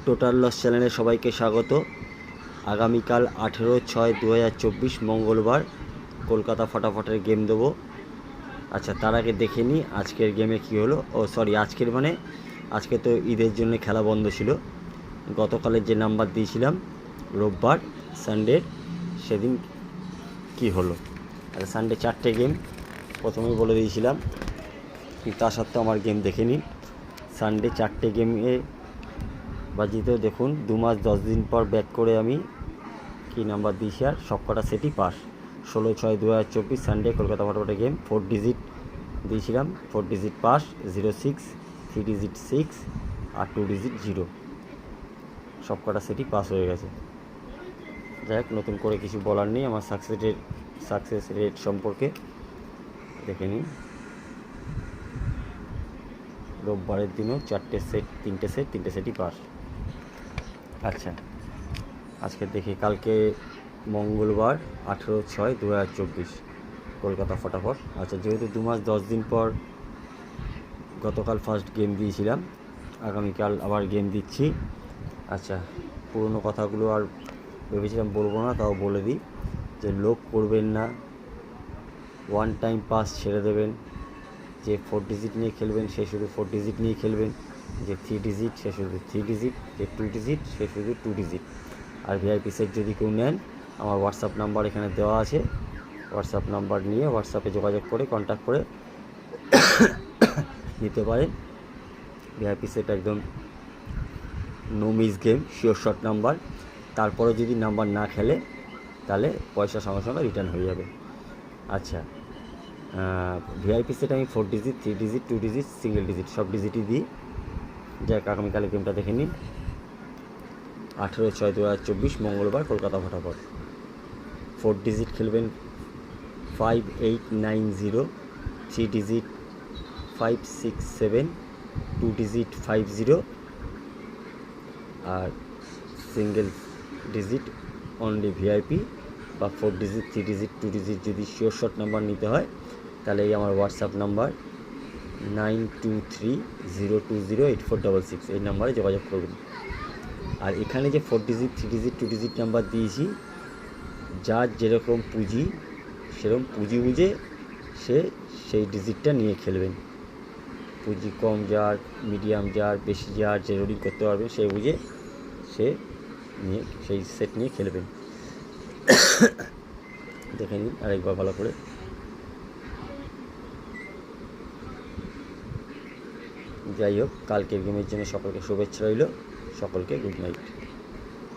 Total loss চ্যানেলে সবাইকে স্বাগত। আগামীকাল 18/6/2024 মঙ্গলবার কলকাতা ফটাফটের গেম দেবো। আচ্ছা, তার আগে দেখে নিই আজকের গেমে কি হলো। আজকে তো ঈদের জন্য খেলা বন্ধ ছিল। গতকালের যে নাম্বার দিয়েছিলাম রোববার সানডের, সেদিন কি হলো। আচ্ছা, সানডে 4টে গেম প্রথমেই বলে দিয়েছিলাম, কিন্তু তা সত্ত্বেও আমার গেম দেখে নিন। সানডে 4টে গেমে বাজিতেও দেখুন 2 মাস 10 দিন পর ব্যাক করে আমি কি নাম্বার দিয়েছি, আর সবকটা সেটই পাস। 16/6/2024 সানডে কলকাতা ফটাফটে গেম 4 ডিজিট দিয়েছিলাম, 4 ডিজিট পাস, 06, 3 ডিজিট 6 আর 2 ডিজিট 0, সবকটা সেটই পাস হয়ে গেছে। যাই হোক, নতুন করে কিছু বলার নেই। আমার সাকসেস রেট সম্পর্কে দেখে নিন। রোববারের দিনও 3টে সেটই পাস। আচ্ছা, আজকে দেখি কালকে মঙ্গলবার 18/6/2024 কলকাতা ফটাফট। আচ্ছা, যেহেতু 2 মাস 10 দিন পর গতকাল ফার্স্ট গেম দিয়েছিলাম, আগামীকাল আবার গেম দিচ্ছি। আচ্ছা, পুরনো কথাগুলো আর ভেবেছিলাম বলবো না, তাও বলে দিই যে লোক করবেন না, 1 টাইম পাস ছেড়ে দেবেন। যে 4 ডিজিট নিয়ে খেলবেন সে শুধু 4 ডিজিট নিয়ে খেলবেন, যে 3 ডিজিট সে শুধু 3 ডিজিট, যে 2 ডিজিট সে শুধু 2 ডিজিট। আর ভিআইপি সেট যদি কেউ নেন, আমার হোয়াটসঅ্যাপ নাম্বার এখানে দেওয়া আছে। হোয়াটসঅ্যাপ নাম্বার নিয়ে হোয়াটসঅ্যাপে যোগাযোগ করে কন্ট্যাক্ট করে নিতে পারেন। ভিআইপি সেট একদম no miss game, sure shot number. তারপরে যদি নাম্বার না খেলে তাহলে পয়সা সঙ্গে সঙ্গে রিটার্ন হয়ে যাবে। আচ্ছা, ভিআইপি সেট আমি 4 digit, 3 digit, 2 digit, single digit সব ডিজিটই দিই। যাক, আগামীকালের গেমটা দেখে নিন। 18/6/2024 মঙ্গলবার কলকাতা ফটাফট। 4 ডিজিট খেলবেন 5890, 3 ডিজিট 567, 2 ডিজিট 50, আর সিঙ্গেল ডিজিট অনলি ভিআইপি বা 4 ডিজিট, 3 ডিজিট, 2 ডিজিট যদি শিওর শট নাম্বার নিতে হয় তাহলে এই আমার হোয়াটসঅ্যাপ নাম্বার 9230208466 এই নাম্বারে যোগাযোগ করবেন। আর এখানে যে 4 ডিজিট, 3 ডিজিট, 2 ডিজিট নাম্বার দিয়েছি, যার যেরকম পুঁজি সেরকম পুঁজি বুঝে সে সেই ডিজিটটা নিয়ে খেলবেন। পুঁজি কম যার, মিডিয়াম যার, বেশি যার, যে রোডিং করতে পারবে সে বুঝে সে নিয়ে সেই সেট নিয়ে খেলবেন। দেখে নিন আরেকবার ভালো করে। যাই হোক, কালকের গেমের জন্য সকলকে শুভেচ্ছা রইল, সকলকে গুড নাইট।